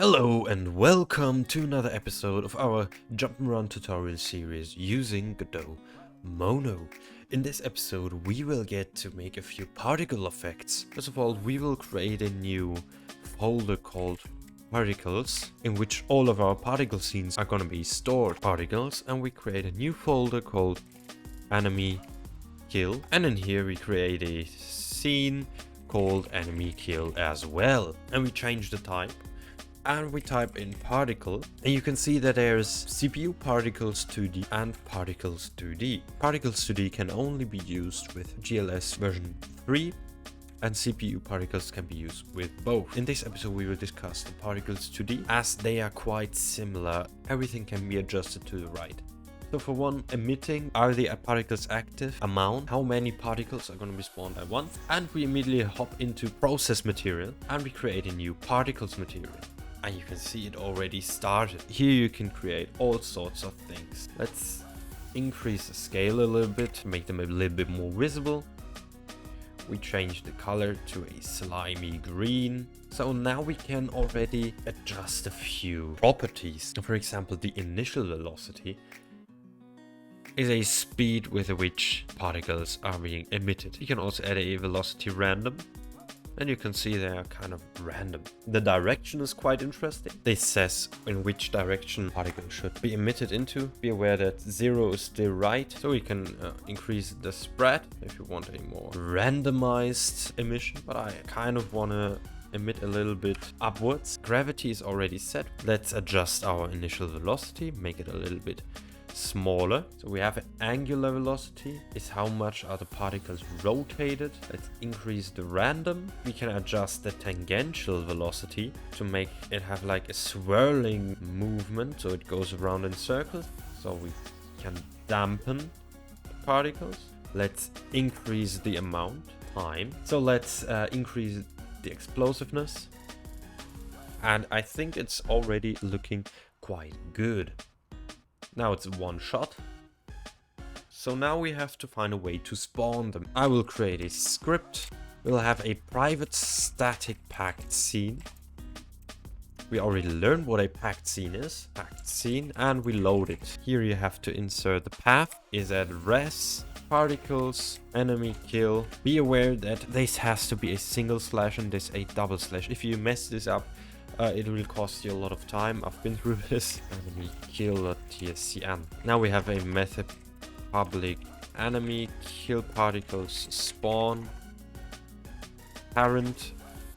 Hello and welcome to another episode of our Jump'n'Run tutorial series using Godot Mono. In this episode we will get to make a few particle effects. First of all, we will create a new folder called particles in which all of our particle scenes are going to be stored particles, and we create a new folder called enemy kill, and in here we create a scene called enemy kill as well, and we change the type. And we type in particle, and you can see that there's CPU particles 2D and particles 2D. Particles 2D can only be used with GLS version 3, and CPU particles can be used with both. In this episode we will discuss the particles 2D, as they are quite similar. Everything can be adjusted to the right. So for one, emitting, are the particles active, amount, how many particles are going to be spawned at once, and we immediately hop into process material and we create a new particles material. And you can see it already started. Here you can create all sorts of things. Let's increase the scale a little bit, make them a little bit more visible. We change the color to a slimy green. So now we can already adjust a few properties. For example, the initial velocity is a speed with which particles are being emitted. You can also add a velocity random, and you can see they are kind of random. The direction is quite interesting. This says in which direction particles should be emitted into. Be aware that 0 is still right, so we can increase the spread if you want a more randomized emission, but I kind of want to emit a little bit upwards. Gravity is already set. Let's adjust our initial velocity, make it a little bit smaller. So we have an angular velocity, is how much are the particles rotated. Let's increase the random. We can adjust the tangential velocity to make it have like a swirling movement, so it goes around in circles, so we can dampen the particles. Let's increase the amount, time. So let's increase the explosiveness, and I think it's already looking quite good. Now it's one shot. So now we have to find a way to spawn them. I will create a script. We'll have a private static packed scene. We already learned what a packed scene is. Packed scene, and we load it. Here you have to insert the path. Is at res particles enemy kill. Be aware that this has to be a single slash and this a double slash. If you mess this up, it will cost you a lot of time. I've been through this. Enemy kill.tscn. Now we have a method public enemy kill particles spawn parent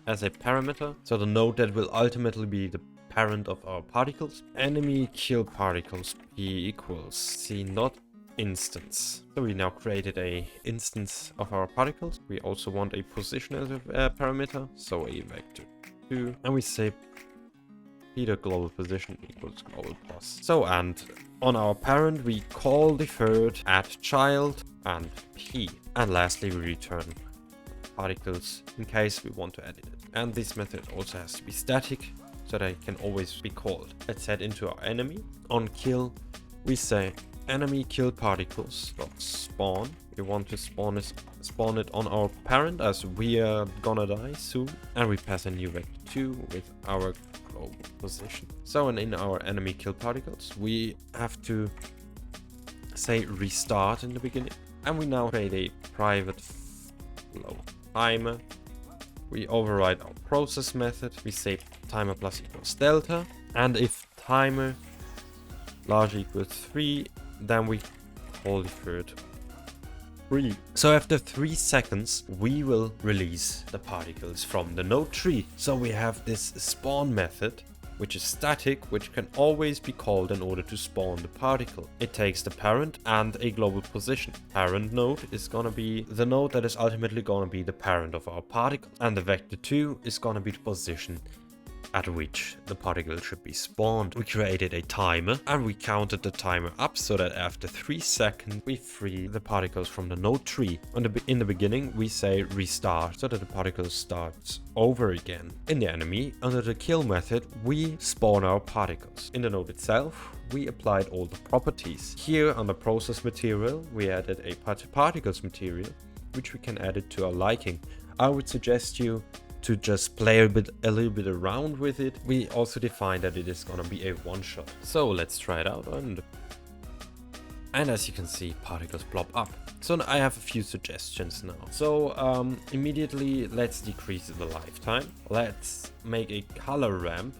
as a parameter. So the node that will ultimately be the parent of our particles. Enemy kill particles p equals c not instance. So we now created a instance of our particles. We also want a position as a parameter, so a vector 2, and we say Peter global position equals global plus. So, and on our parent we call deferred add child and p, and lastly we return particles in case we want to edit it. And this method also has to be static, so that it can always be called. Let's head into our enemy. On kill we say enemy kill particles dot spawn. We want to spawn it on our parent, as we are gonna die soon, and we pass a new vector 2 with our global position. So, and in our enemy kill particles we have to say restart in the beginning, and we now create a private flow timer. We override our process method. We say timer plus equals delta, and if timer large equals 3, then we call deferred 3. So after 3 seconds we will release the particles from the node tree. So we have this spawn method, which is static, which can always be called in order to spawn the particle. It takes the parent and a global position. Parent node is gonna be the node that is ultimately gonna be the parent of our particle, and the vector 2 is gonna be the position at which the particle should be spawned. We created a timer, and we counted the timer up so that after 3 seconds we free the particles from the node tree. In the beginning we say restart, so that the particle starts over again. In the enemy, under the kill method, we spawn our particles. In the node itself, we applied all the properties. Here on the process material we added a particles material, which we can edit to our liking. I would suggest you to just play a little bit around with it, we also define that it is gonna be a one-shot. So let's try it out, and as you can see, particles plop up. So I have a few suggestions now. So immediately let's decrease the lifetime. Let's make a color ramp.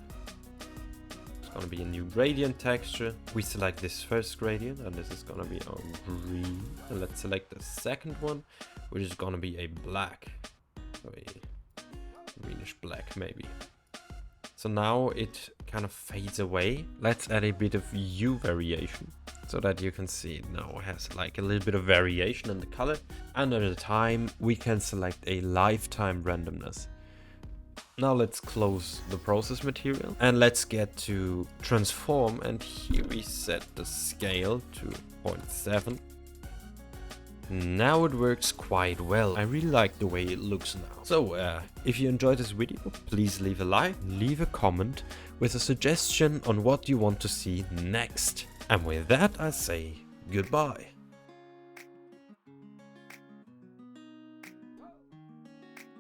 It's gonna be a new gradient texture. We select this first gradient, and this is gonna be on green. And let's select the second one, which is gonna be a black. So a greenish black maybe. So now it kind of fades away. Let's add a bit of hue variation so that you can see it now has like a little bit of variation in the color. And at the time we can select a lifetime randomness. Now let's close the process material and let's get to transform, and here we set the scale to 0.7. Now it works quite well. I really like the way it looks now. So if you enjoyed this video, please leave a like, leave a comment with a suggestion on what you want to see next. And with that I say goodbye.